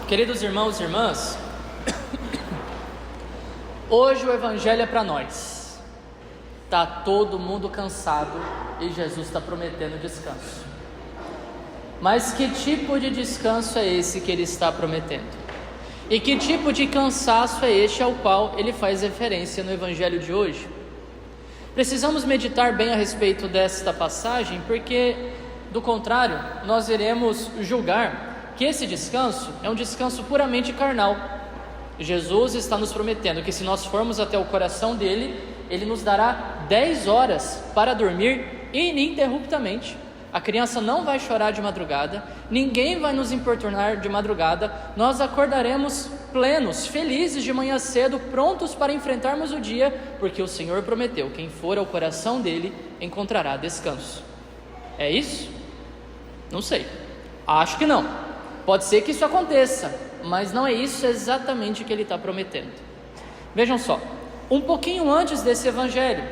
Queridos irmãos e irmãs, hoje o Evangelho é para nós. Está todo mundo cansado e Jesus está prometendo descanso. Mas que tipo de descanso é esse que Ele está prometendo? E que tipo de cansaço é este ao qual Ele faz referência no Evangelho de hoje? Precisamos meditar bem a respeito desta passagem, porque, do contrário, nós iremos julgar que esse descanso é um descanso puramente carnal. Jesus está nos prometendo que se nós formos até o coração dele, ele nos dará 10 horas para dormir ininterruptamente. A criança não vai chorar de madrugada, ninguém vai nos importunar de madrugada, nós acordaremos plenos, felizes de manhã cedo, prontos para enfrentarmos o dia, porque o Senhor prometeu: quem for ao coração dele encontrará descanso. É isso? Não sei, acho que não. Pode ser que isso aconteça, mas não é isso exatamente que ele está prometendo. Vejam só, um pouquinho antes desse evangelho,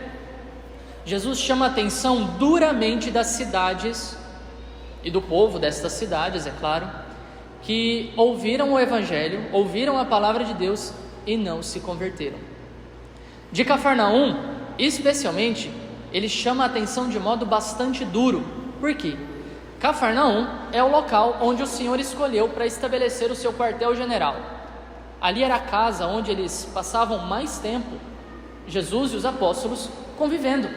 Jesus chama a atenção duramente das cidades e do povo destas cidades, é claro, que ouviram o evangelho, ouviram a palavra de Deus e não se converteram. De Cafarnaum, especialmente, ele chama a atenção de modo bastante duro. Por quê? Cafarnaum é o local onde o Senhor escolheu para estabelecer o seu quartel-general. Ali era a casa onde eles passavam mais tempo, Jesus e os apóstolos, convivendo.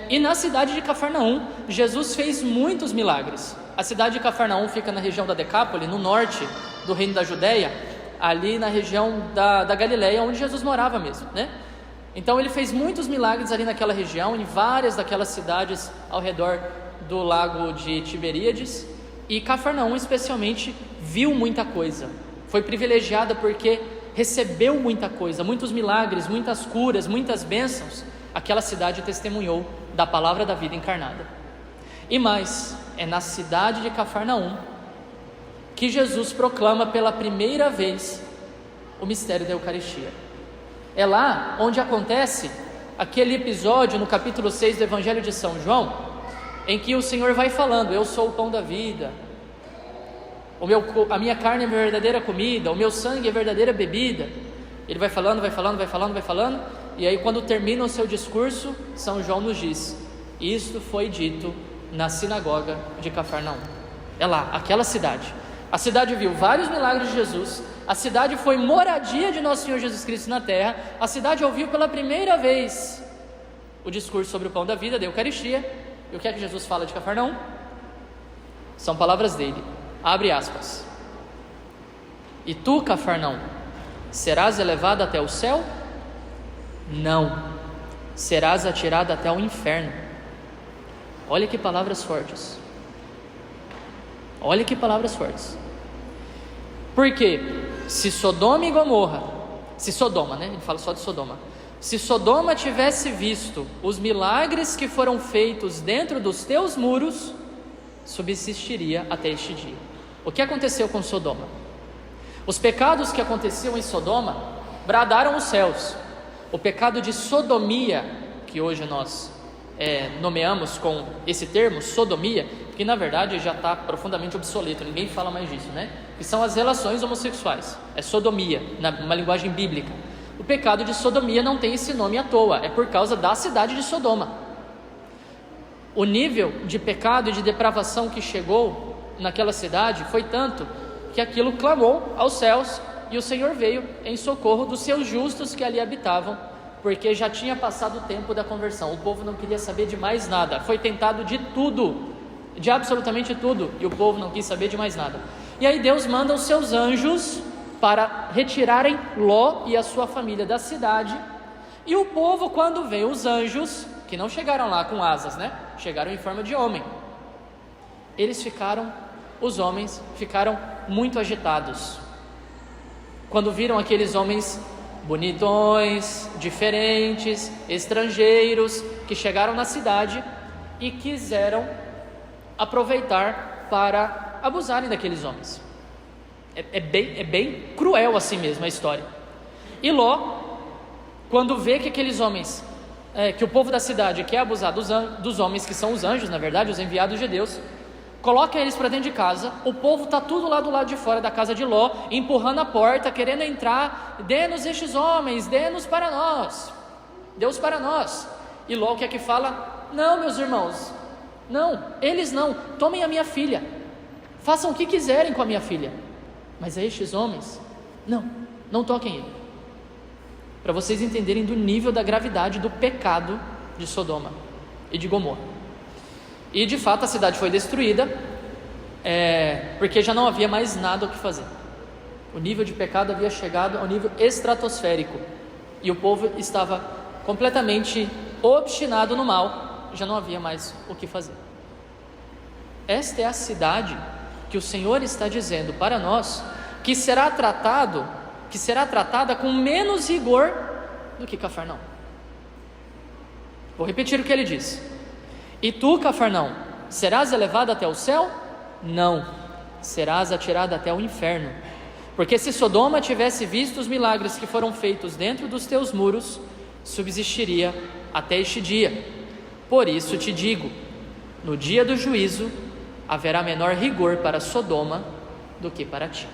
E na cidade de Cafarnaum, Jesus fez muitos milagres. A cidade de Cafarnaum fica na região da Decápole, no norte do reino da Judéia, ali na região da Galileia, onde Jesus morava mesmo, né? Então ele fez muitos milagres ali naquela região, em várias daquelas cidades ao redor do lago de Tiberíades, e Cafarnaum especialmente viu muita coisa, foi privilegiada porque recebeu muita coisa, muitos milagres, muitas curas, muitas bênçãos. Aquela cidade testemunhou da palavra da vida encarnada. E mais, é na cidade de Cafarnaum que Jesus proclama pela primeira vez o mistério da Eucaristia. É lá onde acontece aquele episódio no capítulo 6 do Evangelho de São João, em que o Senhor vai falando: eu sou o pão da vida, a minha carne é a verdadeira comida, o meu sangue é a verdadeira bebida. Ele vai falando, e aí quando termina o seu discurso, São João nos diz: isto foi dito na sinagoga de Cafarnaum. É lá, aquela cidade. A cidade viu vários milagres de Jesus, a cidade foi moradia de nosso Senhor Jesus Cristo na terra, a cidade ouviu pela primeira vez o discurso sobre o pão da vida, da Eucaristia. E o que é que Jesus fala de Cafarnaum? São palavras dele, abre aspas: e tu, Cafarnaum, serás elevado até o céu? Não, serás atirado até o inferno. Olha que palavras fortes. Olha que palavras fortes. Porque se Sodoma e Gomorra, se Sodoma, né? Ele fala só de Sodoma. Se Sodoma tivesse visto os milagres que foram feitos dentro dos teus muros, subsistiria até este dia. O que aconteceu com Sodoma? Os pecados que aconteciam em Sodoma bradaram os céus. O pecado de sodomia, que hoje nós nomeamos com esse termo, sodomia, que na verdade já está profundamente obsoleto, ninguém fala mais disso, né? Que são as relações homossexuais, é sodomia, numa linguagem bíblica. O pecado de sodomia não tem esse nome à toa, é por causa da cidade de Sodoma. O nível de pecado e de depravação que chegou naquela cidade foi tanto que aquilo clamou aos céus, e o Senhor veio em socorro dos seus justos que ali habitavam, porque já tinha passado o tempo da conversão. O povo não queria saber de mais nada, foi tentado de tudo, de absolutamente tudo, e o povo não quis saber de mais nada. E aí Deus manda os seus anjos para retirarem Ló e a sua família da cidade. E o povo, quando vê os anjos, que não chegaram lá com asas, né? Chegaram em forma de homem. Os homens ficaram muito agitados quando viram aqueles homens bonitões, diferentes, estrangeiros, que chegaram na cidade e quiseram aproveitar para abusarem daqueles homens. É bem cruel assim mesmo a história. E Ló, quando vê que aqueles homens, que o povo da cidade quer abusar dos homens, que são os anjos, na verdade, os enviados de Deus, coloca eles para dentro de casa, o povo está tudo lá do lado de fora da casa de Ló, empurrando a porta, querendo entrar, dê-nos estes homens, dê-nos para nós, Deus para nós. E Ló o que é que fala? Não, meus irmãos, não, eles não, tomem a minha filha, façam o que quiserem com a minha filha, mas a estes homens, não toquem ele. Para vocês entenderem do nível da gravidade do pecado de Sodoma e de Gomorra. E de fato a cidade foi destruída, porque já não havia mais nada o que fazer. O nível de pecado havia chegado ao nível estratosférico, e o povo estava completamente obstinado no mal, já não havia mais o que fazer. Esta é a cidade que o Senhor está dizendo para nós, que será tratada com menos rigor do que Cafarnaum. Vou repetir o que ele diz. E tu, Cafarnaum, serás elevado até o céu? Não, serás atirado até o inferno. Porque se Sodoma tivesse visto os milagres que foram feitos dentro dos teus muros, subsistiria até este dia. Por isso te digo, no dia do juízo, haverá menor rigor para Sodoma do que para ti.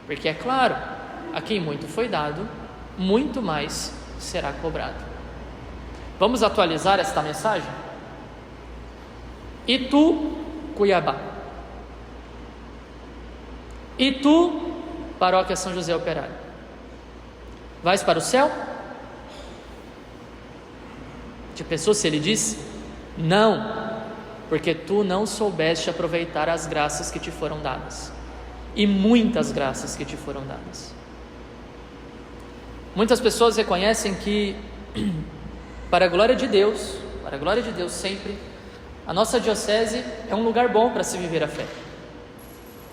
Porque é claro, a quem muito foi dado, muito mais será cobrado. Vamos atualizar esta mensagem? E tu, Cuiabá? E tu, Paróquia São José Operário? Vais para o céu? Já pensou se ele diz? Não, porque tu não soubeste aproveitar as graças que te foram dadas, e muitas graças que te foram dadas. Muitas pessoas reconhecem que, para a glória de Deus sempre, a nossa diocese é um lugar bom para se viver a fé.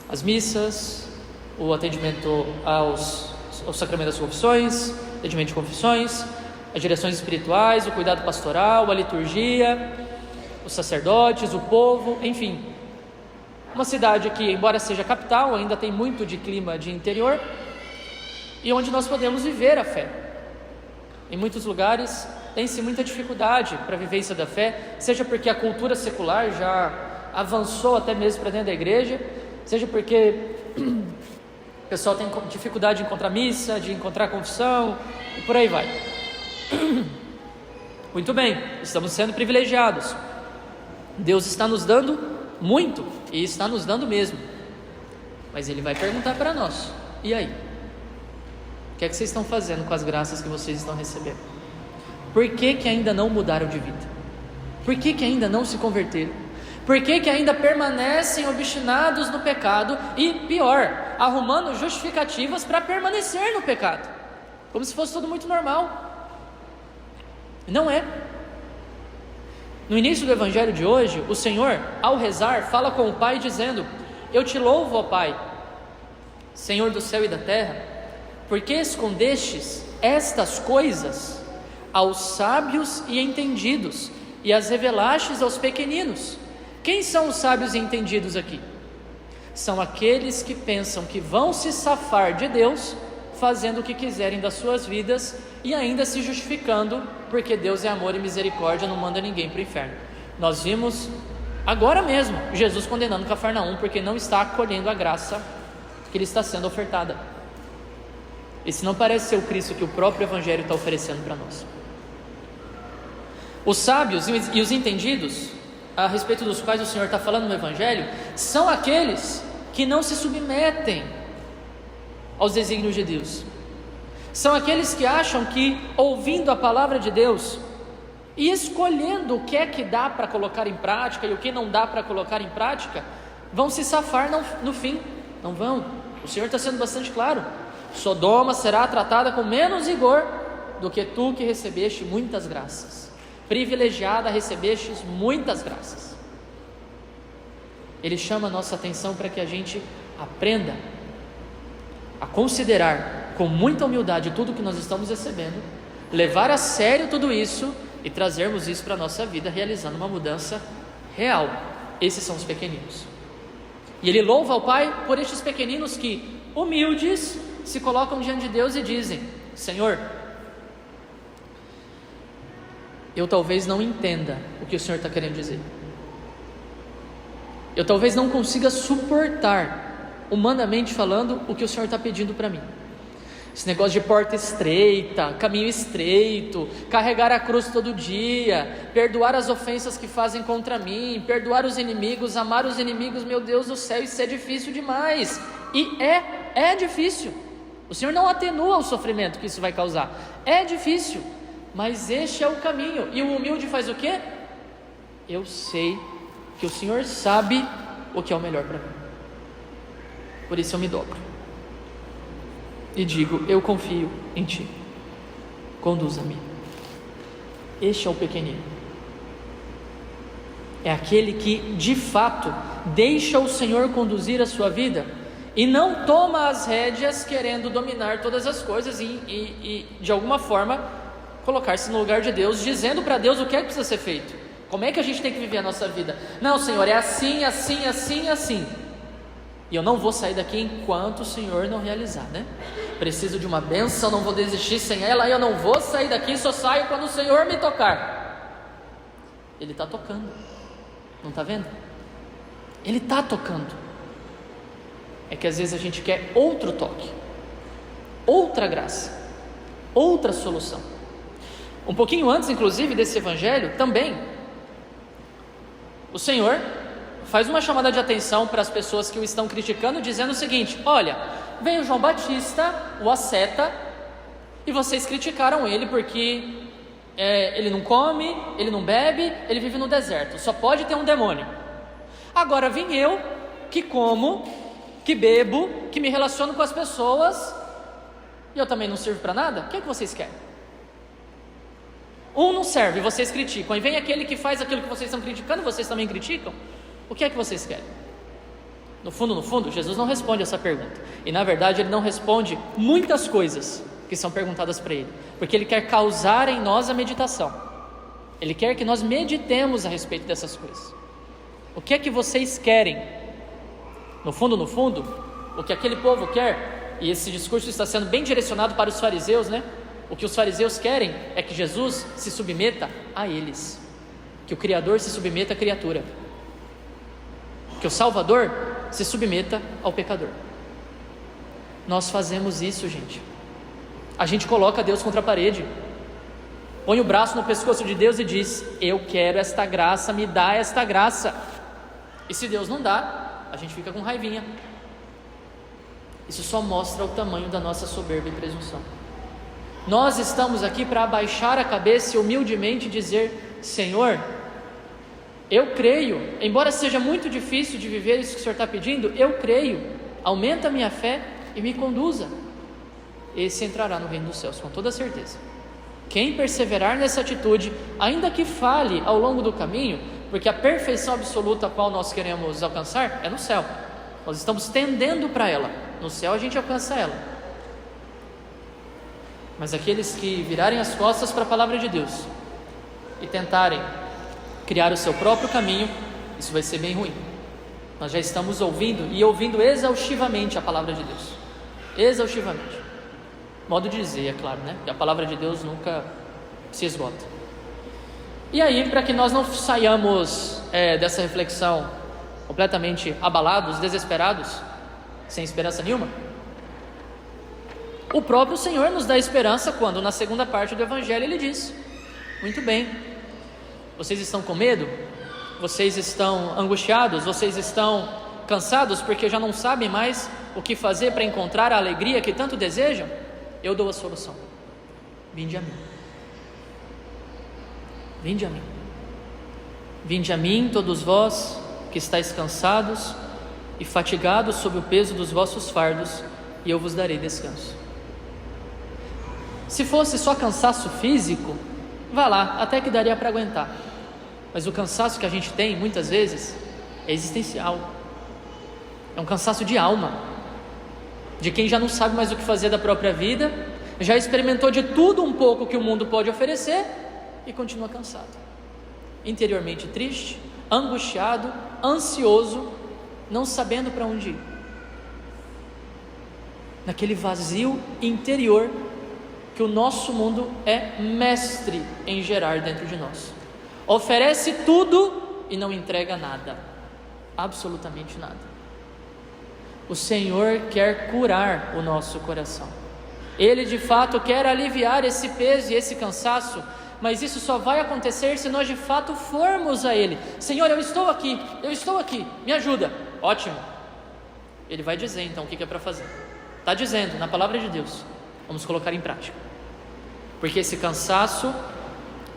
As missas, o atendimento aos sacramentos das confissões, atendimento de confissões, as direções espirituais, o cuidado pastoral, a liturgia, os sacerdotes, o povo, enfim. Uma cidade que, embora seja capital, ainda tem muito de clima de interior, e onde nós podemos viver a fé. Em muitos lugares tem-se muita dificuldade para a vivência da fé, seja porque a cultura secular já avançou até mesmo para dentro da igreja, seja porque o pessoal tem dificuldade de encontrar missa, de encontrar confissão, e por aí vai. Muito bem, estamos sendo privilegiados. Deus está nos dando muito, e está nos dando mesmo. Mas Ele vai perguntar para nós: e aí? O que é que vocês estão fazendo com as graças que vocês estão recebendo? Por que ainda não mudaram de vida? Por que ainda não se converteram? Por que ainda permanecem obstinados no pecado? E pior, arrumando justificativas para permanecer no pecado, como se fosse tudo muito normal. Não é. No início do evangelho de hoje, o Senhor, ao rezar, fala com o Pai dizendo: eu te louvo, ó Pai, Senhor do céu e da terra, porque escondestes estas coisas aos sábios e entendidos, e as revelastes aos pequeninos. Quem são os sábios e entendidos aqui? São aqueles que pensam que vão se safar de Deus, fazendo o que quiserem das suas vidas, e ainda se justificando, porque Deus é amor e misericórdia, não manda ninguém para o inferno. Nós vimos agora mesmo Jesus condenando Cafarnaum, porque não está acolhendo a graça que lhe está sendo ofertada. Esse não parece ser o Cristo que o próprio Evangelho está oferecendo para nós. Os sábios e os entendidos, a respeito dos quais o Senhor está falando no Evangelho, são aqueles que não se submetem aos desígnios de Deus. São aqueles que acham que, ouvindo a palavra de Deus e escolhendo o que é que dá para colocar em prática e o que não dá para colocar em prática, vão se safar no fim. Não vão. O Senhor está sendo bastante claro: Sodoma será tratada com menos rigor do que tu, que recebeste muitas graças. Privilegiada, recebestes muitas graças. Ele chama a nossa atenção para que a gente aprenda a considerar com muita humildade tudo que nós estamos recebendo, levar a sério tudo isso e trazermos isso para a nossa vida, realizando uma mudança real. Esses são os pequeninos. E ele louva ao Pai por estes pequeninos que, humildes, se colocam diante de Deus e dizem: Senhor, eu talvez não entenda o que o Senhor está querendo dizer, eu talvez não consiga suportar, humanamente falando, o que o Senhor está pedindo para mim. Esse negócio de porta estreita, caminho estreito, carregar a cruz todo dia, perdoar as ofensas que fazem contra mim, perdoar os inimigos, amar os inimigos, meu Deus do céu, isso é difícil demais. E é difícil. O Senhor não atenua o sofrimento que isso vai causar. É difícil, mas este é o caminho. E o humilde faz o quê? Eu sei que o Senhor sabe o que é o melhor para mim. Por isso eu me dobro e digo: eu confio em Ti, conduza-me. Este é o pequenino, é aquele que de fato deixa o Senhor conduzir a sua vida e não toma as rédeas querendo dominar todas as coisas e de alguma forma colocar-se no lugar de Deus, dizendo para Deus o que é que precisa ser feito, como é que a gente tem que viver a nossa vida. Não, Senhor, é assim, assim, assim, assim, e eu não vou sair daqui enquanto o Senhor não realizar, né? Preciso de uma bênção, não vou desistir sem ela, eu não vou sair daqui, só saio quando o Senhor me tocar. Ele está tocando, não está vendo? Ele está tocando. É que às vezes a gente quer outro toque, outra graça, outra solução. Um pouquinho antes, inclusive, desse evangelho, também, o Senhor faz uma chamada de atenção para as pessoas que o estão criticando, dizendo o seguinte: olha, veio João Batista, o asceta, e vocês criticaram ele porque ele não come, ele não bebe, ele vive no deserto, só pode ter um demônio. Agora vim eu, que como, que bebo, que me relaciono com as pessoas, e eu também não sirvo para nada? O que é que vocês querem? Um não serve, vocês criticam, e vem aquele que faz aquilo que vocês estão criticando, vocês também criticam? O que é que vocês querem? No fundo, Jesus não responde essa pergunta. E na verdade ele não responde muitas coisas que são perguntadas para ele, porque ele quer causar em nós a meditação. Ele quer que nós meditemos a respeito dessas coisas. O que é que vocês querem? No fundo, o que aquele povo quer, e esse discurso está sendo bem direcionado para os fariseus, né? O que os fariseus querem é que Jesus se submeta a eles, que o Criador se submeta à criatura, que o Salvador se submeta ao pecador. Nós fazemos isso, gente. A gente coloca Deus contra a parede, põe o braço no pescoço de Deus e diz: eu quero esta graça, me dá esta graça. E se Deus não dá, a gente fica com raivinha. Isso só mostra o tamanho da nossa soberba e presunção. Nós estamos aqui para abaixar a cabeça e humildemente dizer: Senhor, eu creio, embora seja muito difícil de viver isso que o Senhor está pedindo, eu creio, aumenta a minha fé e me conduza. Esse entrará no reino dos céus, com toda certeza. Quem perseverar nessa atitude, ainda que fale ao longo do caminho, porque a perfeição absoluta a qual nós queremos alcançar é no céu, nós estamos tendendo para ela, no céu a gente alcança ela. Mas aqueles que virarem as costas para a palavra de Deus e tentarem criar o seu próprio caminho, isso vai ser bem ruim. Nós já estamos ouvindo exaustivamente a palavra de Deus, exaustivamente. Modo de dizer, é claro, né? Que a palavra de Deus nunca se esgota. E aí, para que nós não saiamos dessa reflexão completamente abalados, desesperados, sem esperança nenhuma, o próprio Senhor nos dá esperança quando na segunda parte do Evangelho Ele diz: muito bem, vocês estão com medo? Vocês estão angustiados? Vocês estão cansados porque já não sabem mais o que fazer para encontrar a alegria que tanto desejam? Eu dou a solução. Vinde a mim. Vinde a mim. Vinde a mim, todos vós que estáis cansados e fatigados sob o peso dos vossos fardos, e eu vos darei descanso. Se fosse só cansaço físico, vá lá, até que daria para aguentar. Mas o cansaço que a gente tem, muitas vezes, é existencial. É um cansaço de alma, de quem já não sabe mais o que fazer da própria vida, já experimentou de tudo um pouco que o mundo pode oferecer e continua cansado, interiormente triste, angustiado, ansioso, não sabendo para onde ir, naquele vazio interior que o nosso mundo é mestre em gerar dentro de nós. Oferece tudo e não entrega nada. Absolutamente nada. O Senhor quer curar o nosso coração. Ele de fato quer aliviar esse peso e esse cansaço, mas isso só vai acontecer se nós de fato formos a Ele. Senhor, eu estou aqui, me ajuda. Ótimo. Ele vai dizer então o que é para fazer. Está dizendo na palavra de Deus. Vamos colocar em prática. Porque esse cansaço,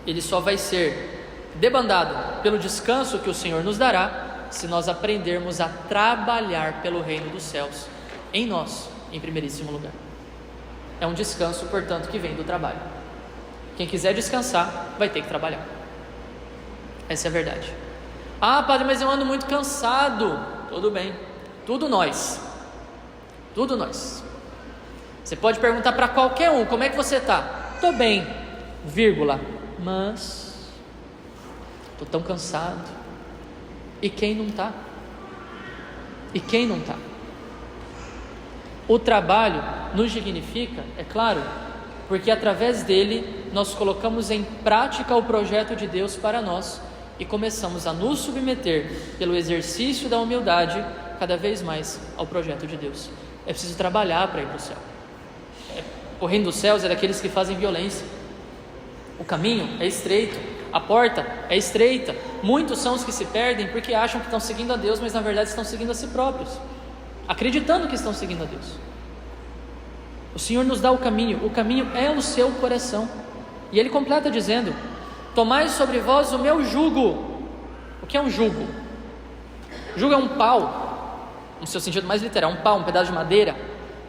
ele só vai ser debandado pelo descanso que o Senhor nos dará, se nós aprendermos a trabalhar pelo reino dos céus, em nós, em primeiríssimo lugar. É um descanso, portanto, que vem do trabalho. Quem quiser descansar, vai ter que trabalhar. Essa é a verdade. Ah, padre, mas eu ando muito cansado. Tudo bem, tudo nós. Você pode perguntar para qualquer um, como é que você está? Estou bem, vírgula, mas estou tão cansado. E quem não está? O trabalho nos dignifica, é claro, porque através dele nós colocamos em prática o projeto de Deus para nós e começamos a nos submeter pelo exercício da humildade cada vez mais ao projeto de Deus. É preciso trabalhar para ir para o céu. O reino dos céus é daqueles que fazem violência. O caminho é estreito, a porta é estreita. Muitos são os que se perdem porque acham que estão seguindo a Deus, mas na verdade estão seguindo a si próprios, acreditando que estão seguindo a Deus. O Senhor nos dá o caminho é o seu coração. E Ele completa dizendo: tomai sobre vós o meu jugo. O que é um jugo? Jugo é um pau, no seu sentido mais literal, um pau, um pedaço de madeira,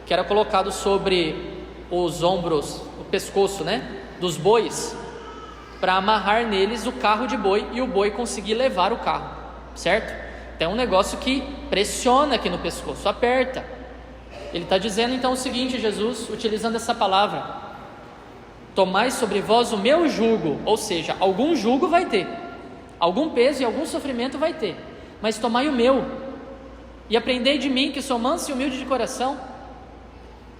que era colocado sobre os ombros, o pescoço, dos bois, para amarrar neles o carro de boi e o boi conseguir levar o carro, certo? Então é um negócio que pressiona aqui no pescoço, aperta. Ele está dizendo então o seguinte, Jesus, utilizando essa palavra: tomai sobre vós o meu jugo, ou seja, algum jugo vai ter, algum peso e algum sofrimento vai ter, mas tomai o meu, e aprendei de mim, que sou manso e humilde de coração,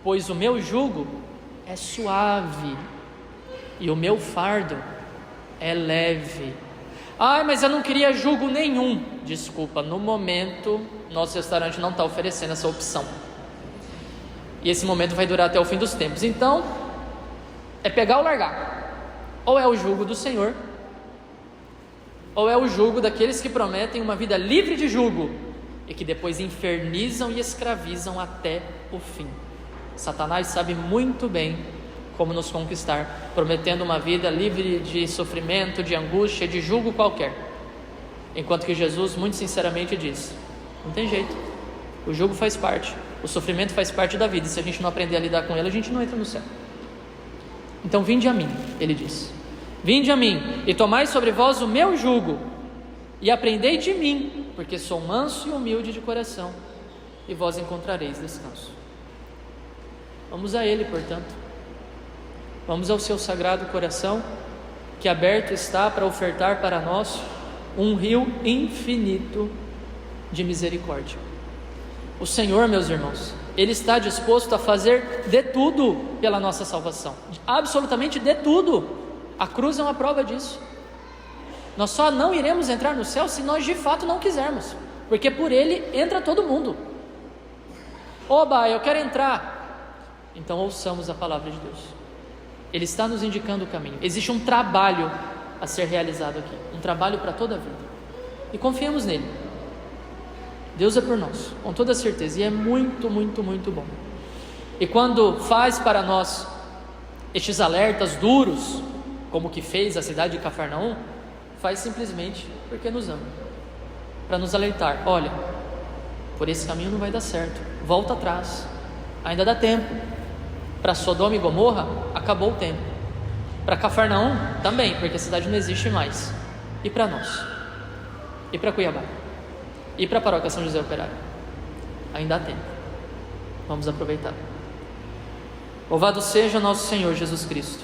pois o meu jugo é suave e o meu fardo é leve. Ah, mas eu não queria jugo nenhum. Desculpa, no momento nosso restaurante não está oferecendo essa opção, e esse momento vai durar até o fim dos tempos. Então é pegar ou largar. Ou é o jugo do Senhor, ou é o jugo daqueles que prometem uma vida livre de jugo e que depois infernizam e escravizam até o fim. Satanás sabe muito bem como nos conquistar, prometendo uma vida livre de sofrimento, de angústia, de jugo qualquer, enquanto que Jesus muito sinceramente diz: não tem jeito, o jugo faz parte, o sofrimento faz parte da vida, e se a gente não aprender a lidar com ele, a gente não entra no céu. Então vinde a mim, ele diz, vinde a mim e tomai sobre vós o meu jugo e aprendei de mim, porque sou manso e humilde de coração, e vós encontrareis descanso. Vamos a Ele, portanto, vamos ao seu sagrado coração, que aberto está para ofertar para nós um rio infinito de misericórdia. O Senhor, meus irmãos, Ele está disposto a fazer de tudo pela nossa salvação, absolutamente de tudo. A cruz é uma prova disso. Nós só não iremos entrar no céu se nós de fato não quisermos, porque por Ele entra todo mundo. Oba, eu quero entrar. Então ouçamos a palavra de Deus. Ele está nos indicando o caminho. Existe um trabalho a ser realizado aqui, um trabalho para toda a vida, e confiemos nele. Deus é por nós, com toda certeza, e é muito, muito, muito bom. E quando faz para nós estes alertas duros, como o que fez a cidade de Cafarnaum, faz simplesmente porque nos ama, para nos alertar: olha, por esse caminho não vai dar certo, volta atrás, ainda dá tempo. Para Sodoma e Gomorra, acabou o tempo. Para Cafarnaum, também, porque a cidade não existe mais. E para nós? E para Cuiabá? E para a Paróquia São José Operário? Ainda há tempo. Vamos aproveitar. Louvado seja nosso Senhor Jesus Cristo.